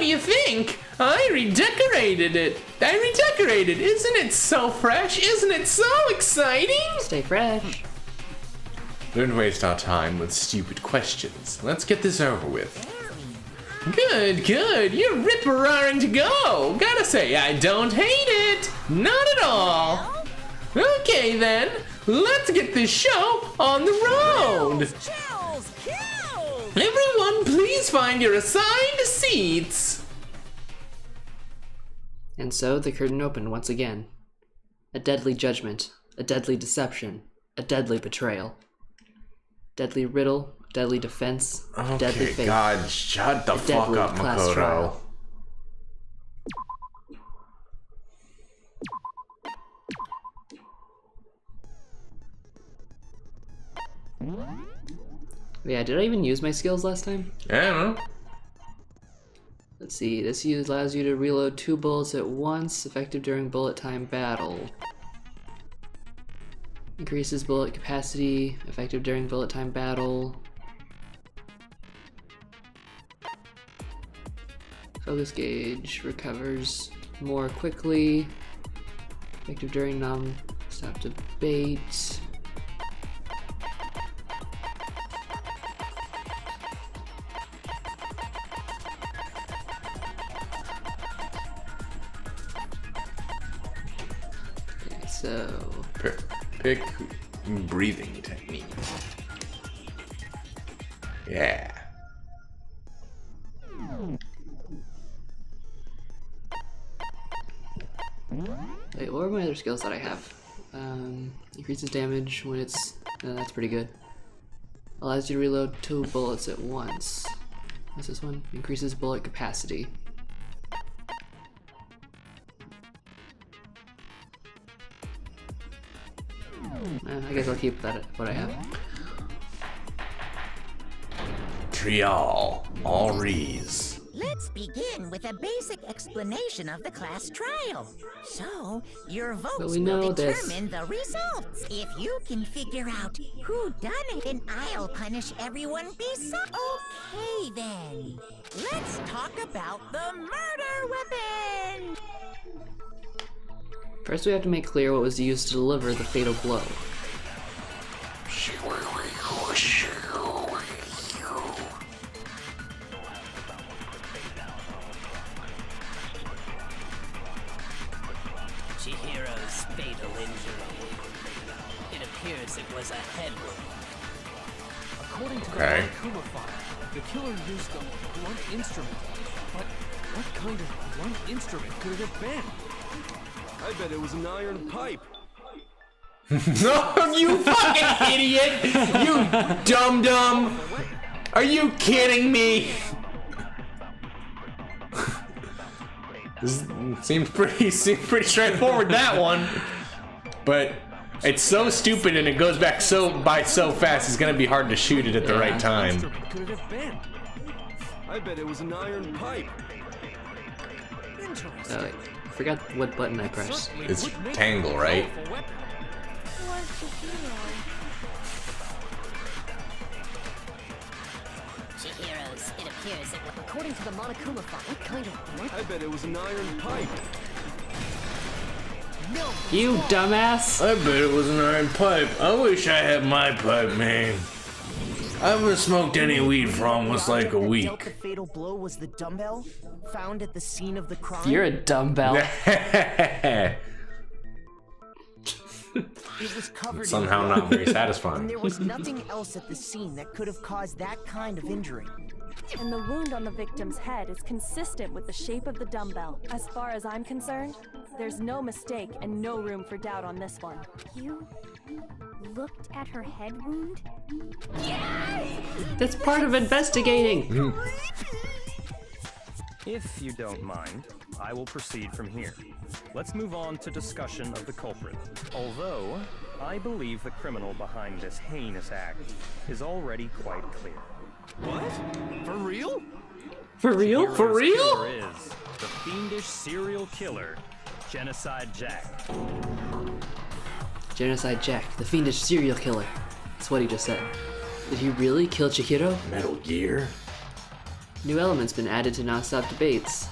what do you think? I redecorated it. Isn't it so fresh? Isn't it so exciting? Stay fresh. Don't waste our time with stupid questions. Let's get this over with. Good. You're rip-roaring to go. Gotta say, I don't hate it. Not at all. Okay then, let's get this show on the road. Everyone, please find your assigned seats. And so the curtain opened once again. A deadly judgment, a deadly deception, a deadly betrayal. Deadly riddle, deadly defense, deadly fate. God, shut the fuck up, Makoto. Trial. Yeah, did I even use my skills last time? I don't know. Let's see, this allows you to reload 2 bullets at once, effective during bullet time battle. Increases bullet capacity, effective during bullet time battle. Focus gauge recovers more quickly, effective during non-stop debate. So pick breathing technique. Yeah. Wait, what are my other skills that I have? Increases damage when it's... that's pretty good. Allows you to reload 2 bullets at once. What's this one? Increases bullet capacity. I guess I'll keep that what I have. Trial, all rees. Let's begin with a basic explanation of the class trial. So, your votes will determine the results. If you can figure out who done it, then I'll punish everyone besides. Okay then, let's talk about the murder weapon. First we have to make clear what was used to deliver the fatal blow. Chihiro's fatal injury. It appears it was a head wound. According to the Monokuma file, the killer used a blunt instrument. But what kind of blunt instrument could it have been? I bet it was an iron pipe. No, you fucking idiot! You dum-dum! Are you kidding me? This seems pretty straightforward, that one. But it's so stupid and it goes back by so fast, it's gonna be hard to shoot it at the right time. Could it have been? I bet it was an iron pipe. Interesting. I forgot what button I pressed. It's Tangle, right? Chihiro's, it appears it was. According to the Monokuma file, what kind of blunt? I bet it was an iron pipe. No. You dumbass! I bet it was an iron pipe. I wish I had my pipe, man. I haven't smoked any weed for almost like a week. The fatal blow was the dumbbell found at the scene of the crime. You're a dumbbell. It was covered Somehow in not very and satisfying. there was nothing else at the scene that could have caused that kind of injury. And the wound on the victim's head is consistent with the shape of the dumbbell. As far as I'm concerned, there's no mistake and no room for doubt on this one. You looked at her head wound? That's part of investigating! If you don't mind, I will proceed from here. Let's move on to discussion of the culprit. Although, I believe the criminal behind this heinous act is already quite clear. What? For real? For real? For real? Killer is the fiendish serial killer, Genocide Jack. Genocide Jack, the fiendish serial killer. That's what he just said. Did he really kill Chihiro? Metal Gear? New element's been added to non-stop debates.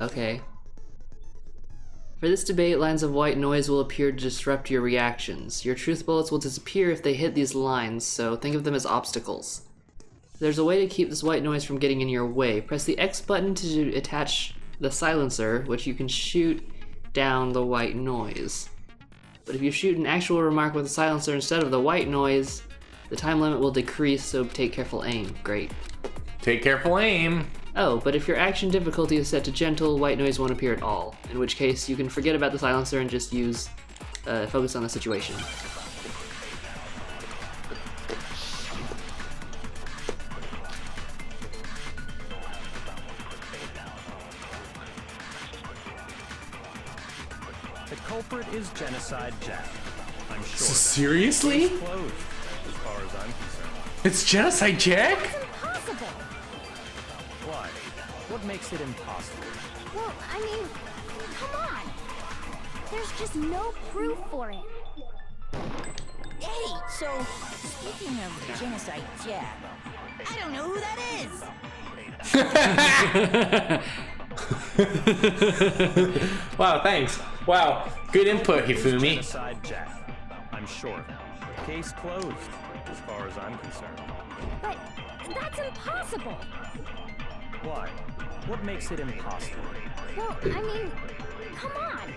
Okay. For this debate, lines of white noise will appear to disrupt your reactions. Your truth bullets will disappear if they hit these lines, so think of them as obstacles. There's a way to keep this white noise from getting in your way. Press the X button to attach the silencer, which you can shoot down the white noise. But if you shoot an actual remark with a silencer instead of the white noise, the time limit will decrease, so take careful aim. Great. Take careful aim. Oh, but if your action difficulty is set to gentle, white noise won't appear at all, in which case you can forget about the silencer and just use focus on the situation. The culprit is Genocide Jack. I'm sure. Seriously? Case closed, as far as I'm concerned. It's Genocide Jack? Impossible. Why? What makes it impossible? Well, I mean, come on. There's just no proof for it. Hey, so speaking of Genocide Jack, I don't know who that is. Wow, thanks. Wow, good input, Hifumi. Genocide Jack. I'm sure. Case closed, as far as I'm concerned. But that's impossible. Why? What makes it impossible? Well, I mean, come on.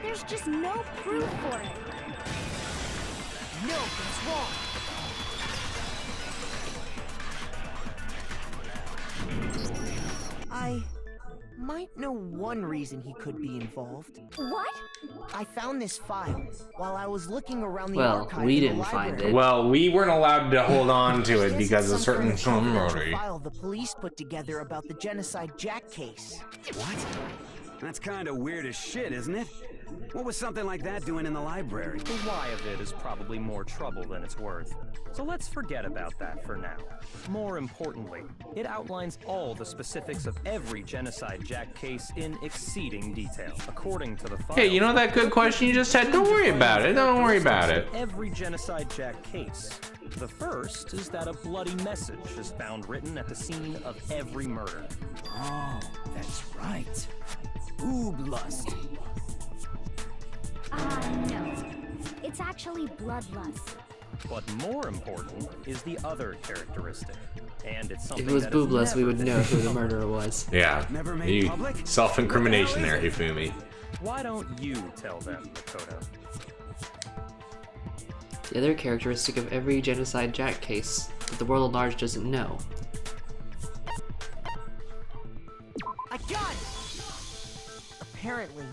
There's just no proof for it. No, that's wrong. I might know one reason he could be involved. What? I found this file while I was looking around the Well, archive we in the didn't find library. it. Well, we weren't allowed to hold on to it Guess because of it's some certain kind of confidential summary. file the police put together about the Genocide Jack case. What? That's kind of weird as shit, isn't it? What was something like that doing in the library? The why of it is probably more trouble than it's worth. So let's forget about that for now. More importantly, it outlines all the specifics of every Genocide Jack case in exceeding detail. According to the file, Hey, you know that good question you just had? Don't worry about it. Don't worry about it. Every Genocide Jack case. The first is that a bloody message is found written at the scene of every murder. Oh, that's right. Booblust. No. It's actually bloodlust. But more important is the other characteristic. And it's something If it was that has Boobless, we never would been know who the murderer was. Yeah. Never made You public? self-incrimination there, Hifumi. Why don't you tell them, Makoto? The other characteristic of every Genocide Jack case that the world at large doesn't know. I got it! Apparently,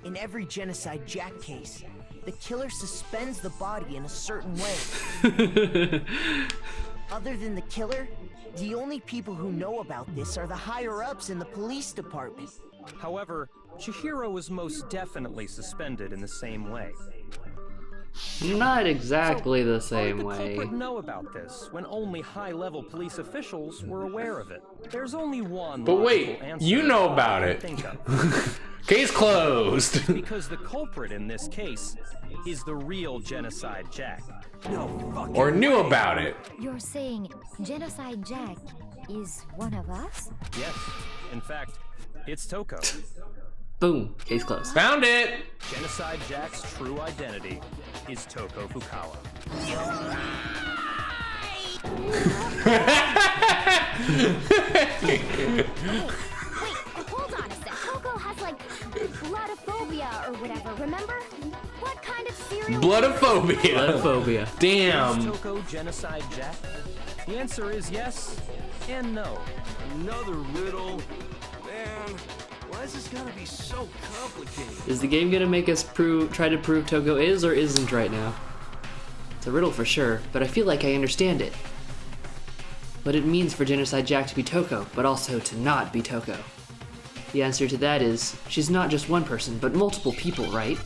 in every Genocide Jack case, the killer suspends the body in a certain way. Other than the killer, the only people who know about this are the higher-ups in the police department. However, Chihiro was most definitely suspended in the same way. Not exactly the same How did the way. culprit know about this when only high-level police officials were aware of it? There's only one But wait, logical answer you know I about can it. think of. Case closed. Because the culprit in this case is the real Genocide Jack. No fucking Or knew way. about it. You're saying Genocide Jack is one of us? Yes, in fact, it's Toko. Boom. Case closed. Found it. Genocide Jack's true identity is Toko Fukawa. Wait, hold on a sec. Coco has like bloodophobia or whatever, remember? What kind of serial Bloodophobia. Bloodophobia. Is Damn. Toko Genocide Jack? The answer is yes and no. Another riddle. Man, why is this gotta be so complicated? Is the game gonna make us try to prove Toko is or isn't right now? It's a riddle for sure, but I feel like I understand it. What it means for Genocide Jack to be Toko, but also to not be Toko. The answer to that is, she's not just one person, but multiple people, right?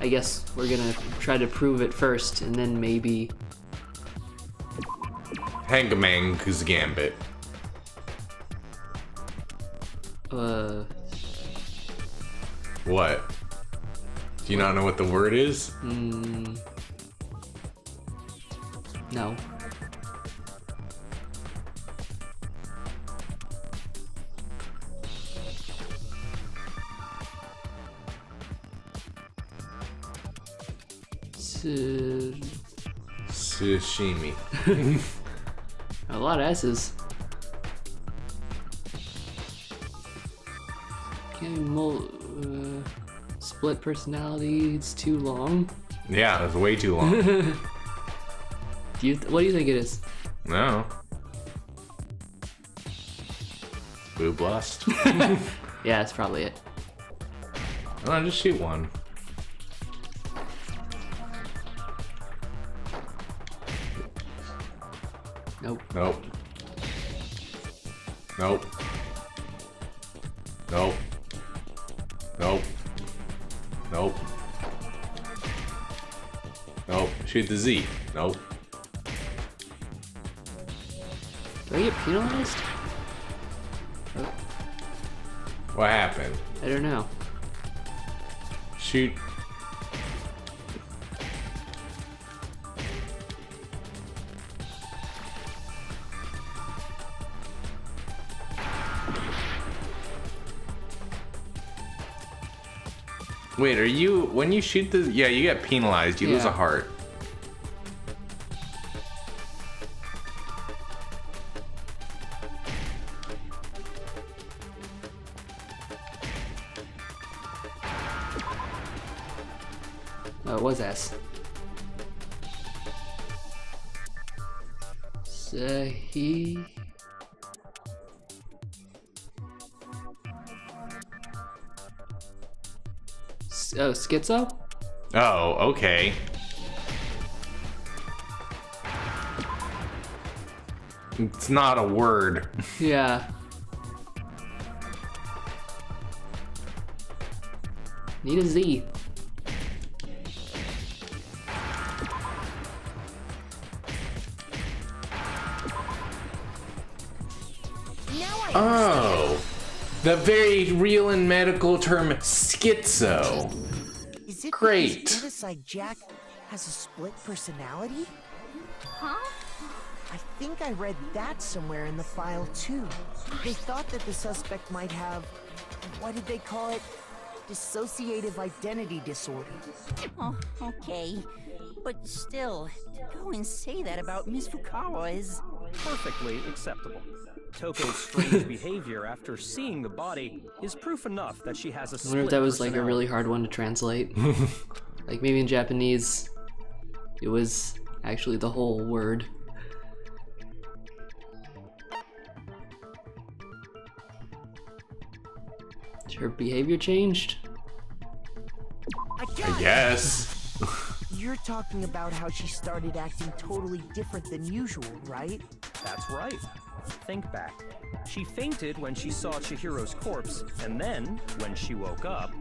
I guess we're gonna try to prove it first, and then maybe... Hangamang's Gambit. What? Do you not know what the word is? No. Sashimi. A lot of S's. Can't split personality. It's too long. Yeah, it's way too long. What do you think it is? No. Boob lust. Yeah, that's probably it. No, just shoot one. Nope. Nope. Nope. Nope. Nope. Nope. Nope. Shoot the Z. Nope. Do I get penalized? Oh, What happened? I don't know. Shoot. Wait, are you, when you shoot the, yeah, you get penalized, you lose a heart. Oh, it was S. Sahi. Oh, schizo? Oh, okay. It's not a word. Yeah. Need a Z. Oh, the very real and medical term schizo. Is it Great. because Genocide Jack has a split personality? Huh? I think I read that somewhere in the file too. They thought that the suspect might have, what did they call it? Dissociative identity disorder. Oh, okay. But still, to go and say that about Miss Fukawa is... Perfectly acceptable. Toko's strange behavior after seeing the body is proof enough that she has a I split wonder if that was like a personality. really hard one to translate. Like maybe in Japanese, it was actually the whole word. Her behavior changed? I guess. You're talking about how she started acting totally different than usual, right? That's right. Think back. She fainted when she saw Chihiro's corpse, and then, when she woke up...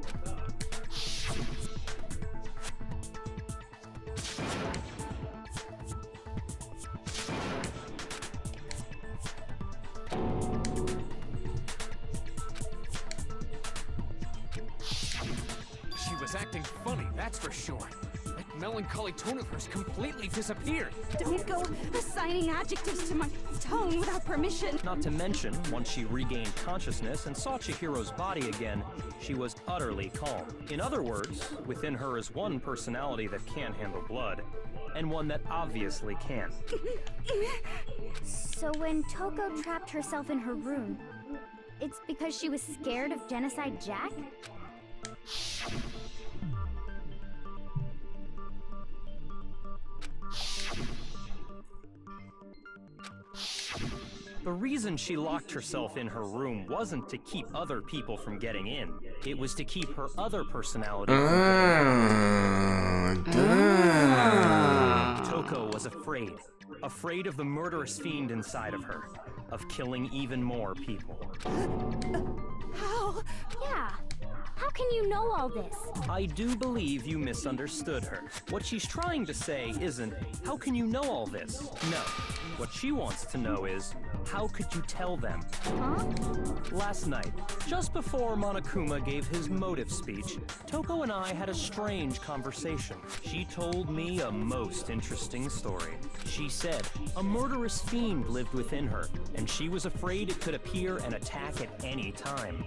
She was acting funny, that's for sure. That melancholy tone of hers completely disappeared. Don't go assigning adjectives to my tone without permission. Not to mention, once she regained consciousness and saw Chihiro's body again, she was utterly calm. In other words, within her is one personality that can't handle blood, and one that obviously can. So when Toko trapped herself in her room, it's because she was scared of Genocide Jack? The reason she locked herself in her room wasn't to keep other people from getting in. It was to keep her other personality from getting in. Toko was afraid. Afraid of the murderous fiend inside of her. Of killing even more people. How? Yeah. How can you know all this? I do believe you misunderstood her. What she's trying to say isn't, how can you know all this? No. What she wants to know is, how could you tell them? Huh? Last night, just before Monokuma gave his motive speech, Toko and I had a strange conversation. She told me a most interesting story. She said a murderous fiend lived within her, and she was afraid it could appear and attack at any time.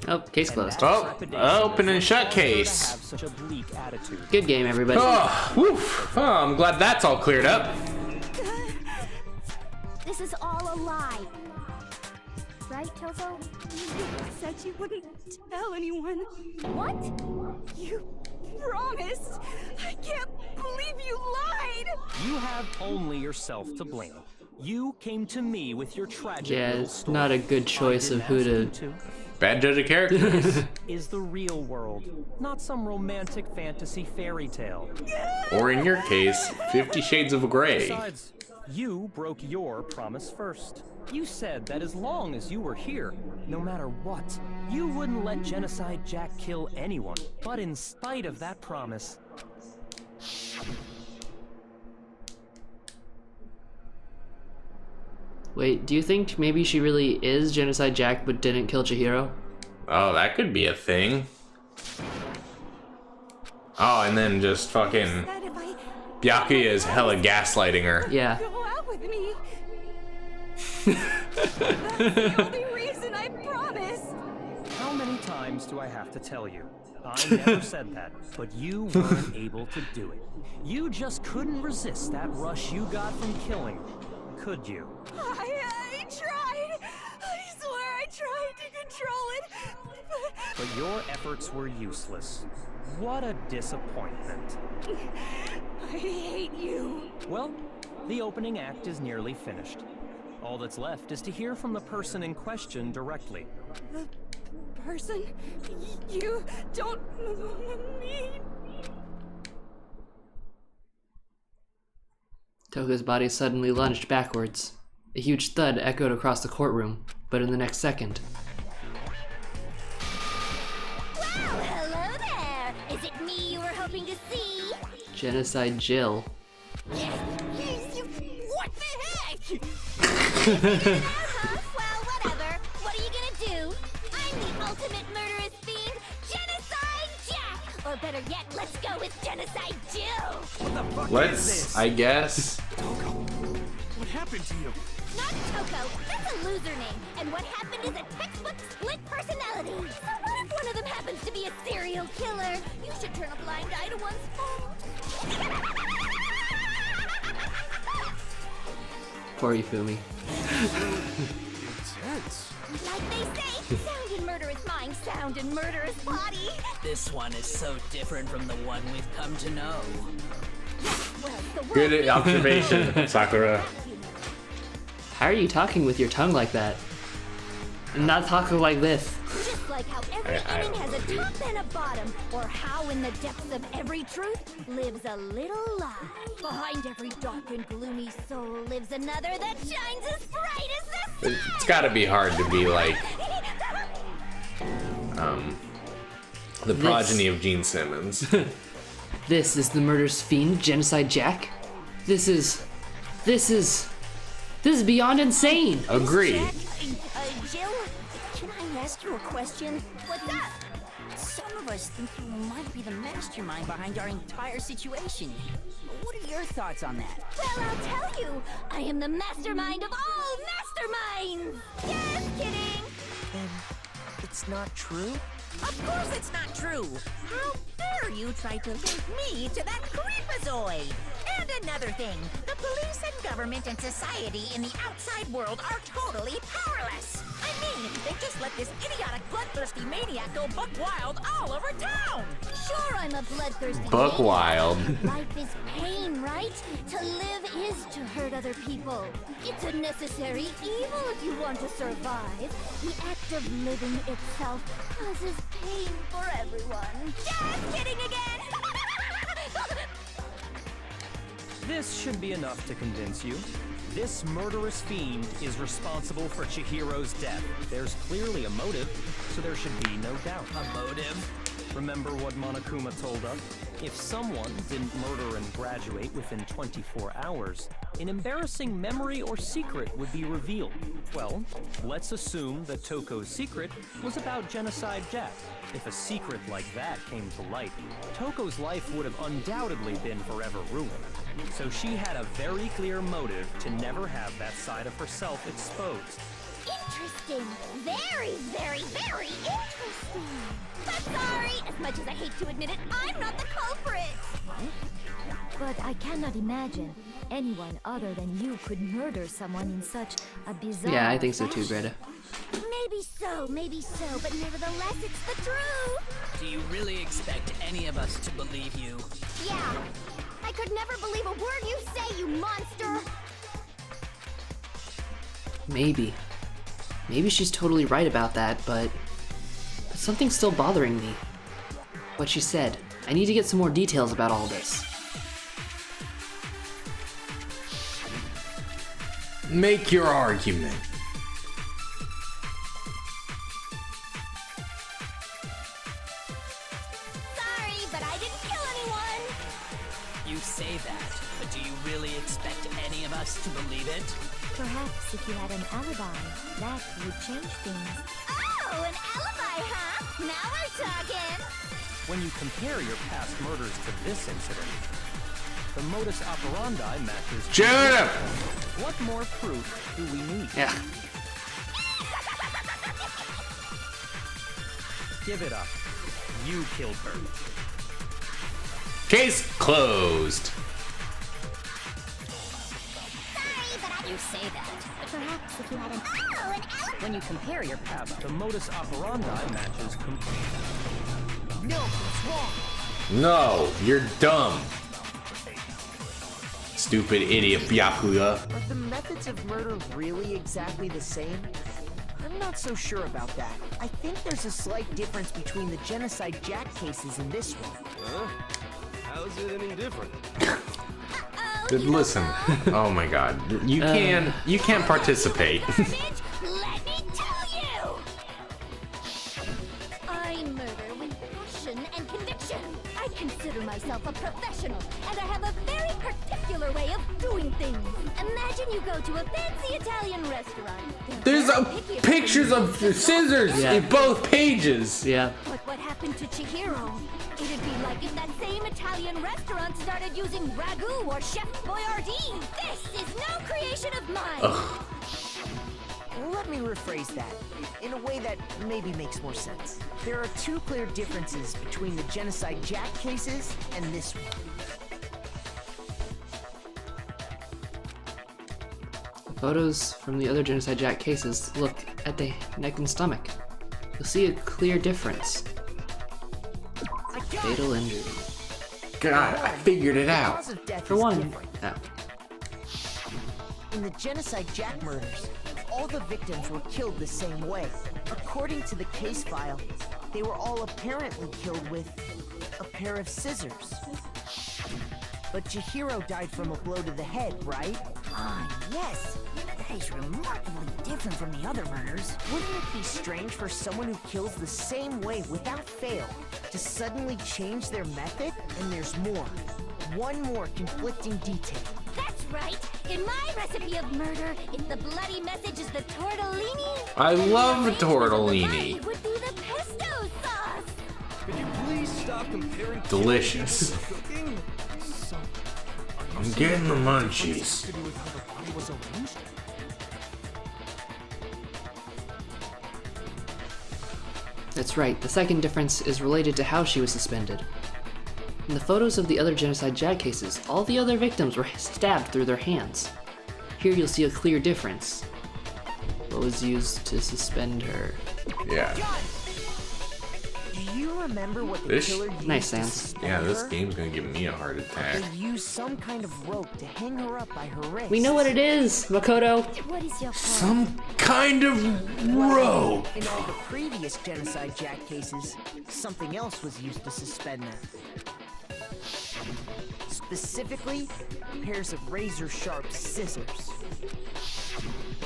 Oh, case closed. Oh, open and shut case. Have such a bleak attitude. Good game, everybody. Oh, woof. Oh, I'm glad that's all cleared up. This is all a lie. Right, Toko? You said you wouldn't tell anyone. What? You promised. I can't believe you lied. You have only yourself to blame. You came to me with your tragic Yeah, little it's story. not a good choice of who to... Bad judge of characters. Is the real world, not some romantic fantasy fairy tale. Or in your case, 50 Shades of Grey. Besides, you broke your promise first. You said that as long as you were here, no matter what, you wouldn't let Genocide Jack kill anyone. But in spite of that promise, Wait, do you think maybe she really is Genocide Jack but didn't kill Chihiro? Oh, that could be a thing. Oh, and then just fucking Byakuya is hella gaslighting her. Yeah. Go out with me. That's the only reason, I promise. how many times do I have to tell you? I never said that, but you weren't able to do it. You just couldn't resist that rush you got from killing, could you? I tried. I swear I tried to control it. But your efforts were useless. What a disappointment. I hate you. Well, the opening act is nearly finished. All that's left is to hear from the person in question directly. The person you don't mean. Toko's body suddenly lunged backwards. A huge thud echoed across the courtroom, but in the next second... Well, hello there. Is it me you were hoping to see? Genocide Jill. What the heck? Well, whatever. What are you gonna do? I'm the ultimate murderous fiend, Genocide Jack! Or better yet, let's go with Genocide Jill! What the fuck is Let's, this? I guess. What happened to you? Not Toko, that's a loser name. And what happened is a textbook split personality. So what if one of them happens to be a serial killer? You should turn a blind eye to one's fault. Poor Ifumi. Intense. Like they say, sound in murderous mind, sound in murderous body. This one is so different from the one we've come to know. Well, the world Good observation, Sakura. How are you talking with your tongue like that? And not talking like this. Just like how every I inning don't has a know, top and a bottom, or how in the depths of every truth lives a little lie. Behind every dark and gloomy soul lives another that shines as bright as the sun. It's gotta be hard to be like, the progeny of Gene Simmons. This is the murderous fiend, Genocide Jack? This is beyond insane! Agree. Jill, can I ask you a question? What's up? Some of us think you might be the mastermind behind our entire situation. What are your thoughts on that? Well, I'll tell you. I am the mastermind of all masterminds. Just kidding. And it's not true? Of course it's not true. How dare you try to link me to that creepazoid? And another thing, the police and government and society in the outside world are totally powerless. I mean, they just let this idiotic, bloodthirsty maniac go buck wild all over town. Sure, I'm a bloodthirsty Buck maniac. wild. Life is pain, right? To live is to hurt other people. It's a necessary evil if you want to survive. The act of living itself causes pain for everyone. Just kidding again. This should be enough to convince you. This murderous fiend is responsible for Chihiro's death. There's clearly a motive, so there should be no doubt. A motive? Remember what Monokuma told us? If someone didn't murder and graduate within 24 hours, an embarrassing memory or secret would be revealed. Well, let's assume that Toko's secret was about Genocide Jack. If a secret like that came to light, Toko's life would have undoubtedly been forever ruined. So she had a very clear motive to never have that side of herself exposed. Interesting. Very, very, very interesting. But sorry, as much as I hate to admit it, I'm not the culprit. But I cannot imagine anyone other than you could murder someone in such a bizarre Yeah, I think so too, fashion. Greta. Maybe so, but nevertheless, it's the truth. Do you really expect any of us to believe you? Yeah. I could never believe a word you say, you monster. Maybe. Maybe she's totally right about that, but something's still bothering me. What she said. I need to get some more details about all this. Make your argument. Sorry, but I didn't kill anyone. You say that, but do you really expect any of us to believe it? Perhaps if you had an alibi, that would change things. Oh, an alibi, huh? Now we're talking. When you compare your past murders to this incident, the modus operandi matches. Shut up! What more proof do we need? Yeah. Give it up. You killed her. Case closed. Sorry, but you say that. But perhaps if you had an alibi. When you compare your past, the modus operandi matches completely. No, it's wrong. No, you're dumb. Stupid idiot Byakuya. Are the methods of murder really exactly the same? I'm not so sure about that. I think there's a slight difference between the Genocide Jack cases and this one. Huh? How's it any different? Listen. Oh my god. You can't participate. Let me tell you! I murder with passion and conviction. I consider myself a professional, and I have a very particular way of doing things. Imagine you go to a fancy Italian restaurant. There's pictures of scissors in both pages. Yeah. But what happened to Chihiro? It'd be like if that same Italian restaurant started using ragu or Chef Boyardee. This is no creation of mine. Ugh. Let me rephrase that in a way that maybe makes more sense. There are two clear differences between the Genocide Jack cases and this one. Photos from the other Genocide Jack cases look at the neck and stomach. You'll see a clear difference. Fatal injury. God, I figured it out. For one. Oh. In the Genocide Jack murders, all the victims were killed the same way. According to the case file, they were all apparently killed with a pair of scissors. But Chihiro died from a blow to the head, right? Ah, yes. That is remarkably different from the other murders. Wouldn't it be strange for someone who kills the same way without fail to suddenly change their method? And there's more. One more conflicting detail. That's right. In my recipe of murder, if the bloody message is the tortellini, I love the tortellini. body would be the pesto sauce. Could you please stop comparing Delicious. cooking? So, I'm getting the munchies. to do with how the body was arranged? That's right, the second difference is related to how she was suspended. In the photos of the other Genocide Jack cases, all the other victims were stabbed through their hands. Here you'll see a clear difference. What was used to suspend her? Yeah. Do you remember what the This- killer used Nice, to Sans. suspend Yeah, this her? game's gonna give me a heart attack. They used some kind of rope to hang her up by her wrist. We know what it is, Makoto! What is your Some kind of rope. In all the previous Genocide Jack cases, something else was used to suspend them. Specifically, pairs of razor-sharp scissors.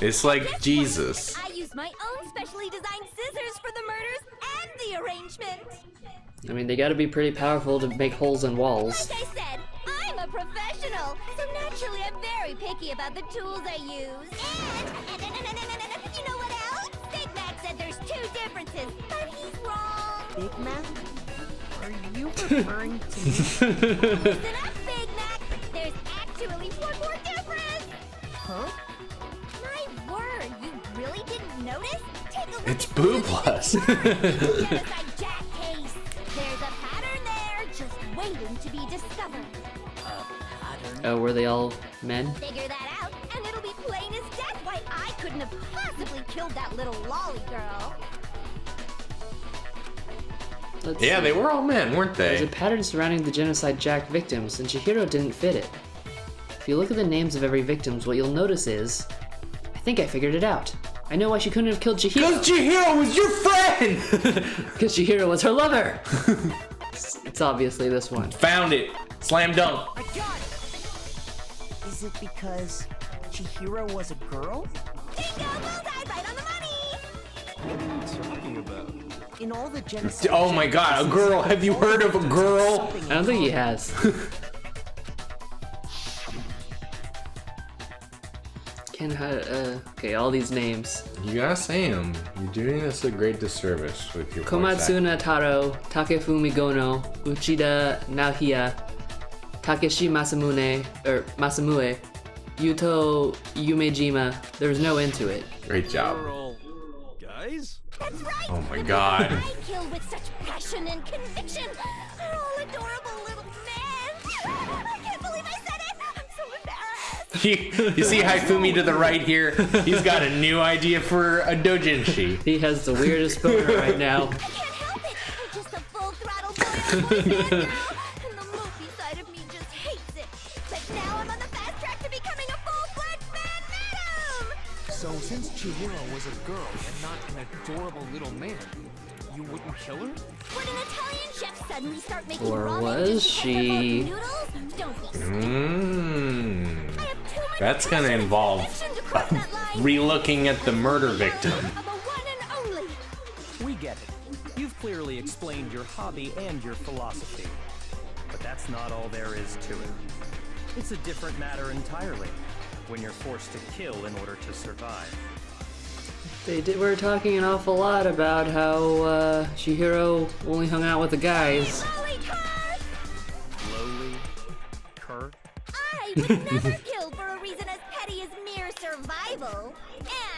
It's like Jesus. I use my own specially designed scissors for the murders and the arrangement. I mean, they gotta be pretty powerful to make holes in walls. Like I said, I'm a professional, so naturally I'm very picky about the tools I use. And you know what else? Big Mac said there's two differences, but he's wrong. Big Mac? Are you referring to me? Listen up, Big Mac. There's notice? Take a look It's at Boo Plus. Genocide Jack case. There's a pattern there, just waiting to be discovered. Oh, were they all men? Figure that out, and it'll be plain as death why I couldn't have possibly killed that little lolly girl. Yeah, they were all men, weren't There's they? a pattern surrounding the Genocide Jack victims, and Chihiro didn't fit it. If you look at the names of every victim, what you'll notice is... I think I figured it out. I know why she couldn't have killed Chihiro. Because Chihiro was your friend! Because Chihiro was her lover! It's obviously this one. Found it. Slam dunk. I got it! Is it because Chihiro was a girl? Bingo! Bullseye! Right on the money! What are you talking about? In all the genocide... Oh my god, a girl. Have you heard of a girl? I don't think he has. Okay, all these names. You gotta say them. You're doing us a great disservice with your voice acting. Komatsuna Taro, Takefumi Gono, Uchida Naoya, Takeshi Masamune, Yuto Yumejima. There was no end to it. Great job. We're all guys? That's right! Oh my The god. men I kill with such passion and conviction are all adorable little men! I can't believe I said it! I'm so embarrassed! You see Haifumi to the right here? He's got a new idea for a doujinshi. He has the weirdest boner right now. I can't help it! I'm just a full-throttle boy on the now, and the movie side of me just hates it. But now I'm on the fast track to becoming a full-fledged man madam! So since Chihiro was a girl and not an adorable little man, you wouldn't kill her? Would an Italian chef suddenly start making Or ramen was dishes she? and noodles? Don't be stupid. I have too much That's gonna passion and involve conviction to cross that line. relooking at the murder victim. I'm a one and only. We get it. You've clearly explained your hobby and your philosophy. But that's not all there is to it. It's a different matter entirely, when you're forced to kill in order to survive. We're talking an awful lot about how Chihiro only hung out with the guys. Lolly car! Lowly, cur. I would never kill for a reason as petty as mere survival.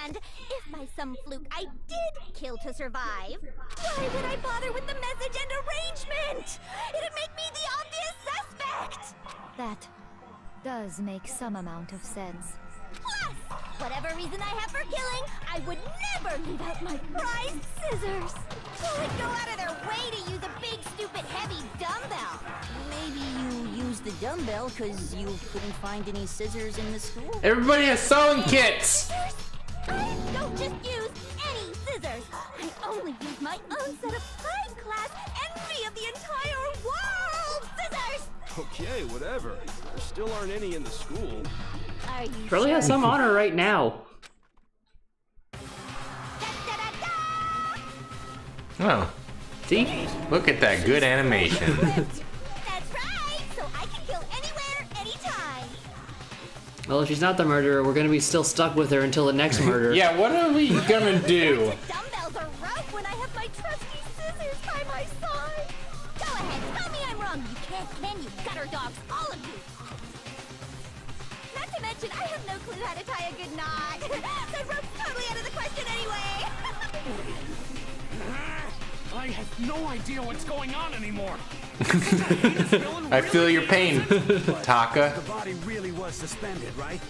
And if by some fluke I did kill to survive, why would I bother with the message and arrangement? It'd make me the obvious suspect. That does make some amount of sense. Plus, whatever reason I have for killing, I would never leave out my prized scissors. Who would go out of their way to use a big, stupid, heavy dumbbell? Maybe you used the dumbbell because you couldn't find any scissors in the school. Everybody has sewing kits! I don't just use any scissors. I only use my own set of high-class envy of the entire world scissors. Okay, whatever. There still aren't any in the school. Are you Probably has some on her right now. Oh, See? look at that good animation. That's right. So I can kill anywhere, anytime. Well, if she's not the murderer, we're gonna be still stuck with her until the next murder. Yeah, what are we gonna do? Dumbbells are rough when I have my trusty scissors by my side. Go ahead, tell me I'm wrong. You can't, can you? Gutter dogs, all of you. Not to mention, I have no clue how to tie a good knot. The rope's totally out of the question anyway. I have no idea what's going on anymore. I feel your pain, Taka. The body really was suspended, right?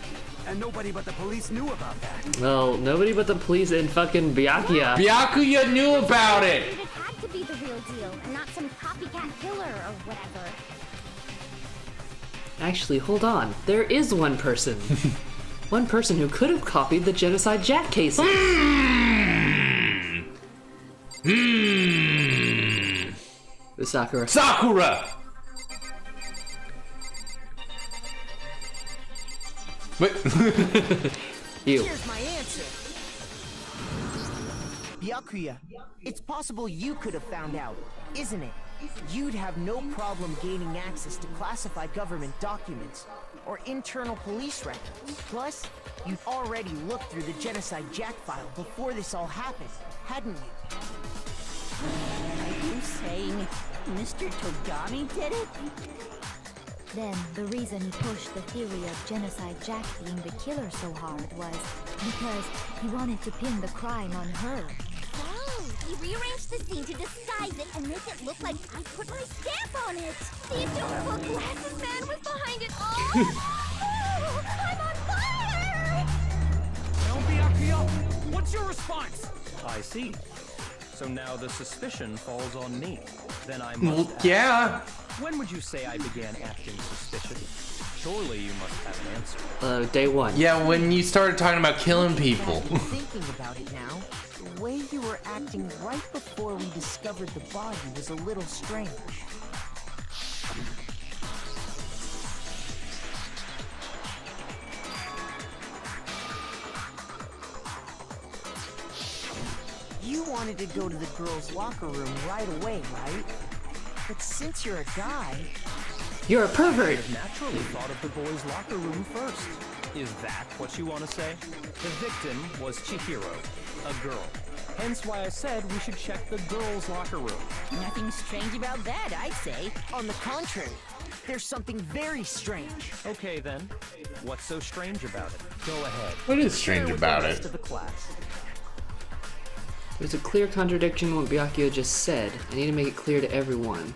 And nobody but the police knew about that. Well, nobody but the police and fucking Byakuya. Byakuya knew about it! It had to be the real deal, and not some copycat killer or whatever. Actually, hold on. There is one person. One person who could have copied the Genocide Jack cases. The Sakura. Sakura! What? You. Here's my answer. Byakuya, it's possible you could have found out, isn't it? You'd have no problem gaining access to classified government documents or internal police records. Plus, you'd already looked through the Genocide Jack file before this all happened, hadn't you? Are you saying Mr. Togami did it? Then, the reason he pushed the theory of Genocide Jack being the killer so hard was because he wanted to pin the crime on her. Oh, he rearranged the scene to disguise it and make it look like I put my stamp on it. The adorable glasses man was behind it all. Oh, I'm on fire! Don't be up here. What's your response? I see. So now the suspicion falls on me. Then I must ask, Yeah. when would you say I began acting suspicious? Surely you must have an answer. Day 1. Yeah, when you started talking about killing people. Thinking about it now, the way you were acting right before we discovered the body was a little strange. You wanted to go to the girls' locker room right away, right? But since you're a guy... You're a I pervert! have naturally thought of the boys' locker room first. Is that what you want to say? The victim was Chihiro, a girl. Hence why I said we should check the girls' locker room. Nothing strange about that, I'd say. On the contrary, there's something very strange. Okay then, what's so strange about it? Go ahead. What is strange Share with about the rest it? of the class. There's a clear contradiction in what Byakuya just said. I need to make it clear to everyone.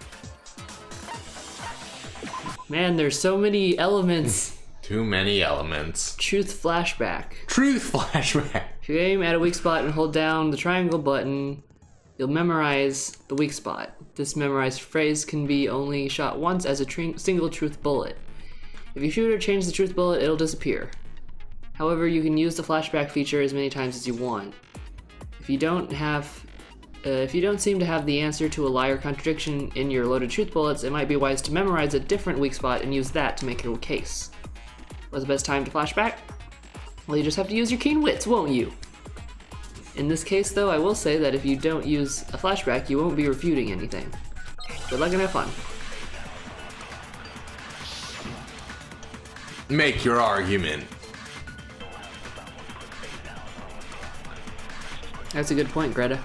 Man, there's so many elements. Too many elements. Truth flashback. Truth flashback. If you aim at a weak spot and hold down the triangle button, you'll memorize the weak spot. This memorized phrase can be only shot once as a single truth bullet. If you shoot or change the truth bullet, it'll disappear. However, you can use the flashback feature as many times as you want. If you don't seem to have the answer to a lie or contradiction in your loaded truth bullets, it might be wise to memorize a different weak spot and use that to make your case. What's the best time to flashback? Well, you just have to use your keen wits, won't you? In this case, though, I will say that if you don't use a flashback, you won't be refuting anything. Good luck and have fun. Make your argument. That's a good point, Greta.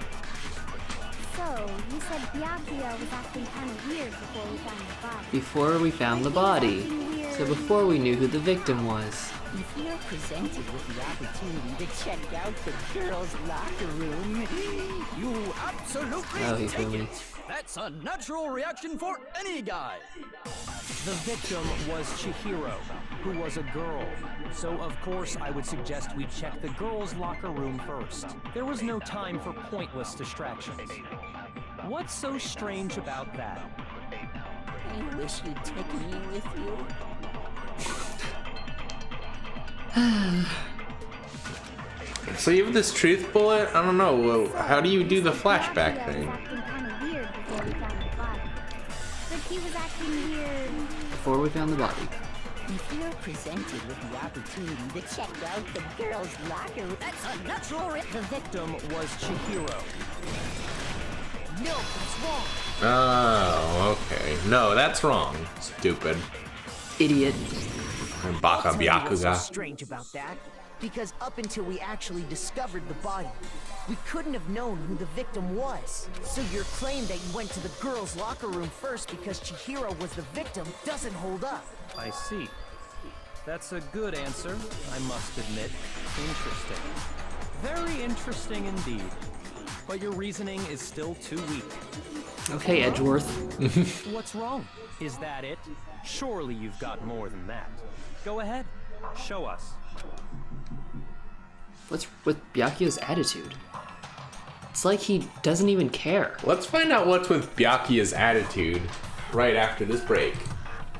So, you said Byakuya was acting kind of weird before we found the body. Before we found the body. So before we knew who the victim was. If you're presented with the opportunity to check out the girls' locker room, you absolutely Oh, he's take really... it. That's a natural reaction for any guy. The victim was Chihiro, who was a girl. So of course I would suggest we check the girls' locker room first. There was no time for pointless distractions. What's so strange about that? I wish you'd take me with you. So you have this truth bullet? I don't know. Well, how do you do the flashback thing? Acting kind of weird before we found the body. But he was acting weird. Before we found the body. If you're presented with the opportunity to check out the girls' locker room, that's a natural The victim was Chihiro. No, that's wrong. Oh, okay. No, that's wrong. Stupid. Idiot. Baka I'll tell you what's so Byakuga. strange about that. Because up until we actually discovered the body, we couldn't have known who the victim was. So your claim that you went to the girls' locker room first because Chihiro was the victim doesn't hold up. I see. That's a good answer, I must admit. Interesting. Very interesting indeed. But your reasoning is still too weak. Okay, Edgeworth. What's wrong? Is that it? Surely you've got more than that. Go ahead. Show us. What's with Byakuya's attitude? It's like he doesn't even care. Let's find out what's with Byakuya's attitude right after this break.